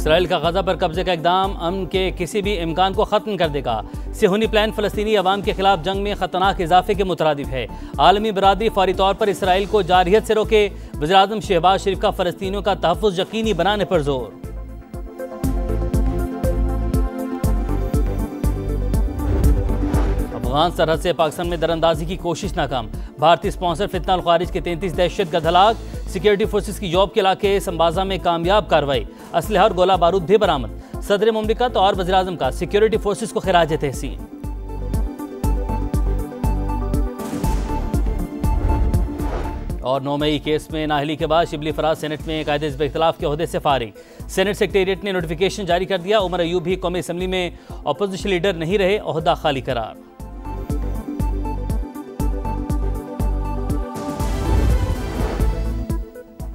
Israel का गजा पर कब्जे का इकदाम अमन के किसी भी इम्कान को ख़त्म कर देगा। सिहोनी प्लान फ़लस्तीनी अवाम के खिलाफ जंग में ख़तरनाक इजाफे के मुतरादिफ है। आलमी बरादरी फौरी तौर पर इसराइल को जारहियत से रोके। वज़ीर-ए-आज़म शहबाज शरीफ का फ़लस्तीनियों का तहफ़्फ़ुज़ यकीनी बनाने पर जोर। अफगान सरहद से पाकिस्तान में दरअंदाजी की कोशिश नाकाम। भारतीय स्पॉन्सर फितना अल खारिज के 33 दहशतगर्द हलाक। सिक्योरिटी फोर्सेस की जॉब के इलाके संबाजा में कामयाब कार्रवाई। असलहा और गोला बारूद भी बरामद। सदर मुमलिकत और वज़ीर-ए-आज़म का सिक्योरिटी फोर्सेस को खिराज तहसीन। और 9 मई केस में नाअहली के बाद शिबली फराज सेनेट में कायदे हिज़्ब इख्तिलाफ के ओहदे से फारिग। सेनेट सेक्रेटेरिएट ने नोटिफिकेशन जारी कर दिया। उमर अयूब भी कौमी असम्बली में अपोजिशन लीडर नहीं रहे, ओहदा खाली करार।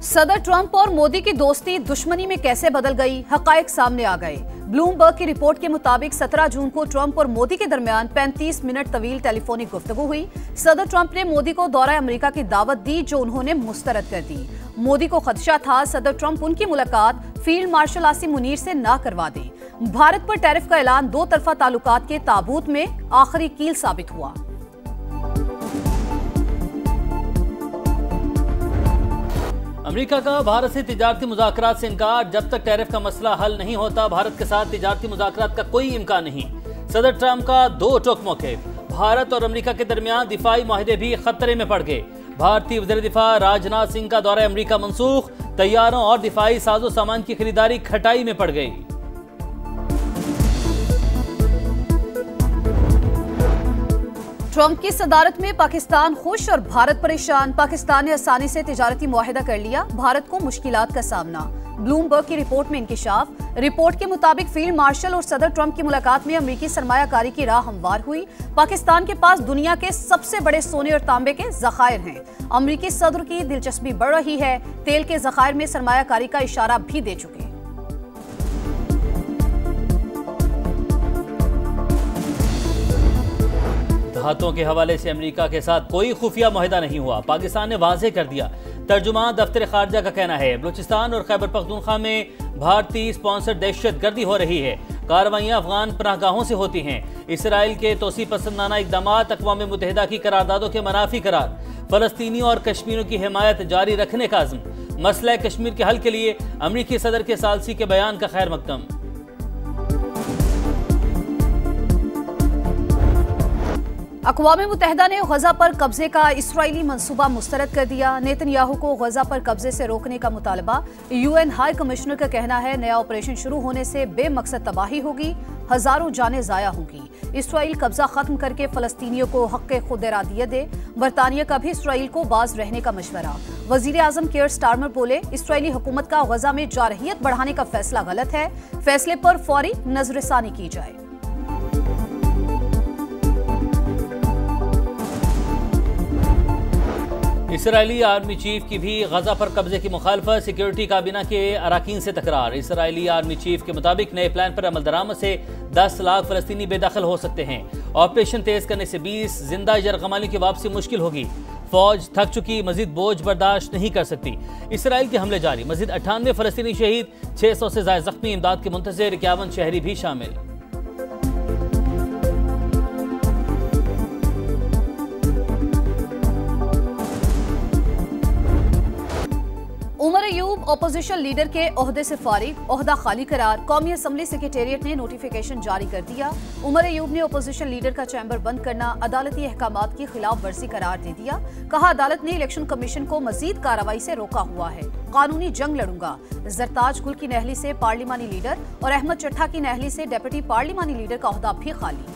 सदर ट्रंप और मोदी की दोस्ती दुश्मनी में कैसे बदल गई, हकायक सामने आ गए। ब्लूमबर्ग की रिपोर्ट के मुताबिक 17 जून को ट्रंप और मोदी के दरमियान 35 मिनट तवील टेलीफोनिक गुफ्तगू हुई। सदर ट्रंप ने मोदी को दौरा अमेरिका की दावत दी, जो उन्होंने मुस्तरद कर दी। मोदी को खदशा था सदर ट्रंप उनकी मुलाकात फील्ड मार्शल आसिम मुनीर से ना करवा दें। भारत पर टैरिफ का ऐलान दो तरफा ताल्लुकात के ताबूत में आखिरी कील साबित हुआ। अमेरिका का भारत से तिजारती मुज़ाकरात से इनकार। जब तक टैरिफ का मसला हल नहीं होता, भारत के साथ तिजारती मुज़ाकरात का कोई इम्कान नहीं। सदर ट्रंप का दो टोक मौक़िफ़। भारत और अमेरिका के दरमियान दिफाई माहिदे भी खतरे में पड़ गए। भारतीय वज़ीर दिफा राजनाथ सिंह का दौरा अमेरिका मनसूख। तैयारों और दिफाई साजो सामान की खरीदारी खटाई में पड़ गई। ट्रंप की सदारत में पाकिस्तान खुश और भारत परेशान। पाकिस्तान ने आसानी से तिजारती मुआहिदा कर लिया, भारत को मुश्किलात का सामना। ब्लूमबर्ग की रिपोर्ट में इंकिशाफ। रिपोर्ट के मुताबिक फील्ड मार्शल और सदर ट्रंप की मुलाकात में अमेरिकी सरमायाकारी की राह हमवार हुई। पाकिस्तान के पास दुनिया के सबसे बड़े सोने और तांबे के जखायर हैं। अमेरिकी सदर की दिलचस्पी बढ़ रही है। तेल के जखायर में सरमायाकारी का इशारा भी दे चुके। हाथों के हवाले से अमेरिका के साथ कोई खुफिया मुआहिदा नहीं हुआ। पाकिस्तान ने वाज़ेह कर दिया। तर्जुमान दफ्तर खारजा का कहना है बलूचिस्तान और खैबर पख्तूनख्वा में भारतीय स्पॉन्सर दहशतगर्दी हो रही है। कार्रवाइयाँ अफगान पनाहगाहों से होती हैं। इसराइल के तोसी पसंदाना इक़दामात अक़वाम मुत्तहिदा की करारदादों के मनाफी करार। फ़लस्तीनियों और कश्मीरियों की हिमायत जारी रखने का अज़्म। मसला कश्मीर के हल के लिए अमरीकी सदर के सालसी के बयान का खैर मकदम। अक़वाम मुत्तहिदा ने गजा पर कब्जे का इसराइली मंसूबा मुस्तरद कर दिया। नेतन्याहू को गजा पर कब्जे से रोकने का मुतालबा। यूएन हाई कमिश्नर का कहना है नया ऑपरेशन शुरू होने से बेमकसद तबाही होगी, हजारों जानें जाया होंगी। इसराइल कब्जा खत्म करके फलस्तीनियों को हक़ खुद इरादियत दे। बरतानिया का भी इसराइल को बाज रहने का मशवरा। वज़ीर-ए-आज़म केयर स्टारमर बोले इसराइली हुकूमत का गजा में जारहियत बढ़ाने का फैसला गलत है, फैसले पर फौरी नजरसानी की जाए। इसराइली आर्मी चीफ की भी गजा पर कब्जे की मुखालफत। सिक्योरिटी काबीना के अराकीन से तकरार। इसराइली आर्मी चीफ के मुताबिक नए प्लान पर अमल दरामद से 10 लाख फलस्तीनी बेदखल हो सकते हैं। ऑपरेशन तेज करने से 20 जिंदा यरगमालियों की वापसी मुश्किल होगी। फौज थक चुकी, मजीद बोझ बर्दाश्त नहीं कर सकती। इसराइल के हमले जारी। मजीद 98 फलस्तीनी शहीद, 600 से ज्यादा जख्मी। इमदाद के मुंतज़िर 51 शहरी भी शामिल। उमर अयूब अपोजिशन लीडर के ओहदे से फारिग, ओहदा खाली करार। कौमी असम्बली सेक्रेटेरिएट ने नोटिफिकेशन जारी कर दिया। उमर अयूब ने अपोजिशन लीडर का चैम्बर बंद करना अदालती अहकामात की खिलाफ वर्जी करार दे दिया। कहा अदालत ने इलेक्शन कमीशन को मजीद कार्रवाई से रोका हुआ है। कानूनी जंग लड़ूंगा। जरताज गुल की नहली से पार्लिमानी लीडर और अहमद चट्ठा की नहली से डेप्यूटी पार्लिमानी लीडर का ओहदा भी खाली।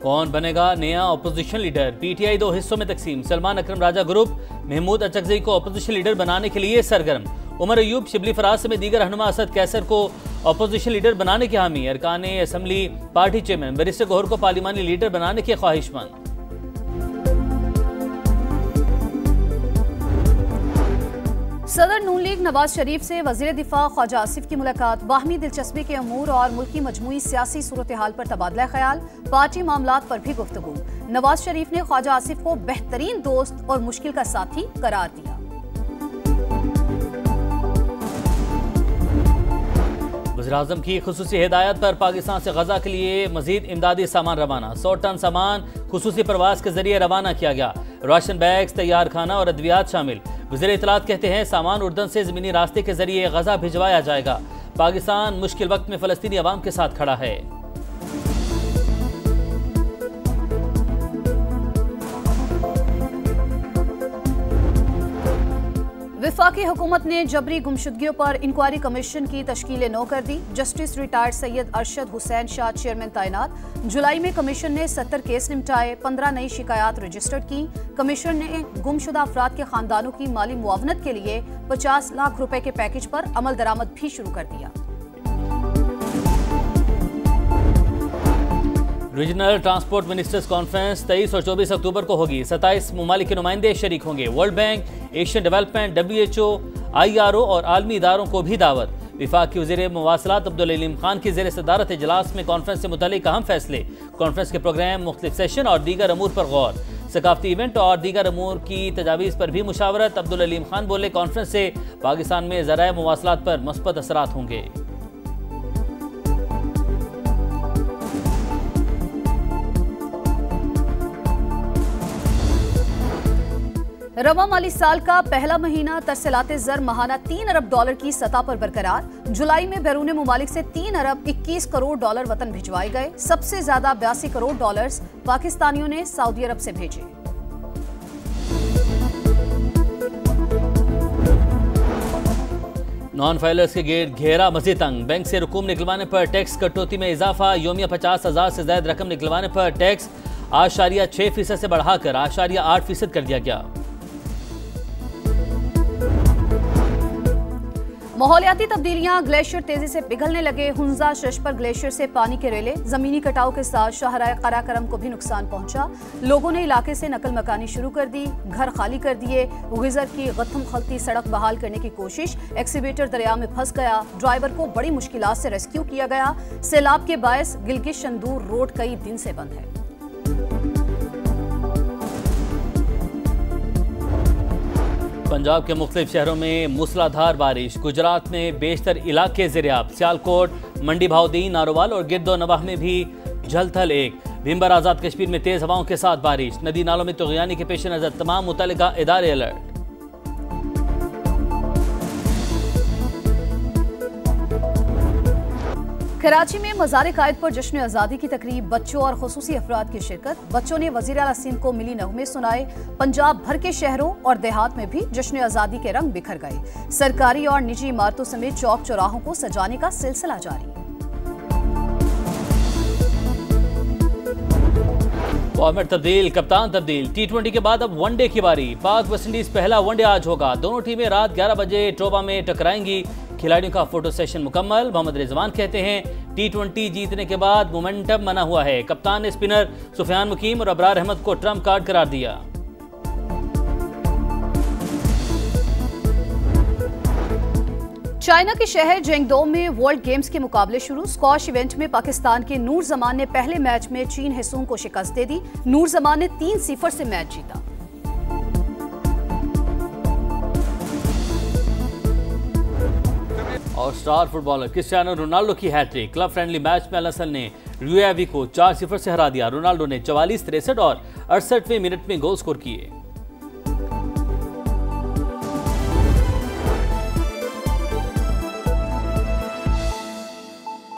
कौन बनेगा नया अपोजिशन लीडर? पीटीआई 2 हिस्सों में तकसीम। सलमान अकरम राजा ग्रुप महमूद अचकज़ई को अपोजिशन लीडर बनाने के लिए सरगर्म। उमर अयूब शिबली फराज समेत दीगर रहनुमा असद कैसर को अपोजिशन लीडर बनाने की हामी। अरकान assembly party chairman barrister Gohar को पार्लिमानी लीडर बनाने के ख्वाहिशमंद। सदर नून लीग नवाज शरीफ से वजीर दिफा ख्वाजा आसिफ की मुलाकात। बाहमी दिलचस्पी के अमूर और मुल्की मजमूई सियासी सूरत हाल पर तबादला ख्याल। पार्टी मामलात पर भी गुफ्तगू। नवाज शरीफ ने ख्वाजा आसिफ को बेहतरीन दोस्त और मुश्किल का साथी करार दिया। वज़ीर-ए-आज़म की खुसूसी हिदायत पर पाकिस्तान से गजा के लिए मजीद इमदादी सामान रवाना। 100 टन सामान खुसूसी प्रवास के जरिए रवाना किया गया। राशन बैग्स, तैयार खाना और अद्वियात शामिल। वज़ीर इत्तलात कहते हैं सामान उर्दन से ज़मीनी रास्ते के जरिए गजा भिजवाया जाएगा। पाकिस्तान मुश्किल वक्त में फ़लस्तीनी अवाम के साथ खड़ा है। वफाकी हुकूमत ने जबरी गुमशुदगियों पर इंक्वायरी कमीशन की तश्कील नौ कर दी। Justice retired Syed Arshad Hussain Shah chairman तैनात। जुलाई में कमीशन ने 70 केस निपटाए, 15 नई शिकायत रजिस्टर्ड की। कमीशन ने गुमशुदा अफराद के खानदानों की माली मुआवनत के लिए 50 लाख रुपए के पैकेज पर अमल दरामद भी शुरू कर दिया। रीजनल ट्रांसपोर्ट मिनिस्टर्स कॉन्फ्रेंस 23 और 24 अक्टूबर को होगी। 27 मुमालिक के नुमाइंदे शरीक होंगे। World bank, Asian development, WHO, IRO और आलमी इदारों को भी दावत। विफाक की वज़ीर मवासलात अब्दुल अलीम खान की ज़ेर सदारत इजलास में कॉन्फ्रेंस से मुतालिक अहम फैसले। कॉन्फ्रेंस के प्रोग्राम, मुख्तलिफ सेशन और दीगर अमूर पर गौर। सकाफती इवेंट और दीगर अमूर की तजावीज़ पर भी मुशावरत। अब्दुल अलीम खान बोले कॉन्फ्रेंस से पाकिस्तान में ज़राए मवासलात पर मुस्बत असरात होंगे। रवा माली साल का पहला महीना तरसीलात ज़र माहाना $3 अरब की सतह पर बरकरार। जुलाई में बैरून मुमालिक से $3 अरब 21 करोड़ वतन भिजवाए गए। सबसे ज्यादा $82 करोड़ पाकिस्तानियों ने सऊदी अरब से भेजे। नॉन फाइलर्स के गेट घेरा मजीद तंग। बैंक से रकूम निकलवाने पर टैक्स कटौती में इजाफा। योमिया 50,000 से ज्यादा रकम निकलवाने पर टैक्स 8.6% से बढ़ाकर 8.8% कर दिया गया। माहौलियाती तब्दीलियां, ग्लेशियर तेजी से पिघलने लगे। हुंजा शश पर ग्लेशियर से पानी के रेले। जमीनी कटाव के साथ शाहराए कराकरम को भी नुकसान पहुंचा। लोगों ने इलाके से नकल मकानी शुरू कर दी, घर खाली कर दिए। गुजर की गत्थम खलती सड़क बहाल करने की कोशिश। एक्सीवेटर दरिया में फंस गया। ड्राइवर को बड़ी मुश्किलात से रेस्क्यू किया गया। सैलाब के बायस गिलगित शंदूर रोड कई दिन से बंद है। पंजाब के मुख्तलिफ शहरों में मूसलाधार बारिश। गुजरात में बेशतर इलाके ज़ेरियाब। सियालकोट, मंडी भाउदीन, नारोवाल और गिरदो नवाह में भी झलथल एक। भिम्बर आज़ाद कश्मीर में तेज़ हवाओं के साथ बारिश। नदी नालों में तुग़यानी के पेश नज़र तमाम मुतल्लिका इदारे अलर्ट। कराची में मज़ार-ए-कायद पर जश्न आज़ादी की तकरीब। बच्चों और खुसूसी अफराद की शिरकत। बच्चों ने वज़ीर आला सिंध को मिली नगमे सुनाए। पंजाब भर के शहरों और देहात में भी जश्न आज़ादी के रंग बिखर गए। सरकारी और निजी इमारतों समेत चौक चौराहों को सजाने का सिलसिला जारी। फॉर्मेट तब्दील, कप्तान तब्दील। T20 के बाद अब वनडे की बारी। पाक वेस्टइंडीज पहला वनडे आज होगा। दोनों टीमें रात 11 बजे टोबा में टकराएंगी। खिलाड़ियों का फोटो सेशन मुकम्मल। मोहम्मद रिजवान कहते हैं T20 जीतने के बाद मोमेंटम बना हुआ है। कप्तान ने स्पिनर सुफियान मुकीम और अबरार अहमद को ट्रम्प कार्ड करार दिया। चाइना के शहर जेंगडो में वर्ल्ड गेम्स के मुकाबले शुरू। स्क्वॉश इवेंट में पाकिस्तान के नूर जमान ने पहले मैच में चीन हिस्सों को शिकस्त दे दी। नूर जमान ने 3-0 से मैच जीता। और स्टार फुटबॉलर क्रिस्टियानो रोनाल्डो की हैट्रिक। क्लब फ्रेंडली मैच में अल नस्र ने यूएवी को 4-0 से हरा दिया। रोनाल्डो ने 44, 63 और 68वें मिनट में गोल स्कोर किए।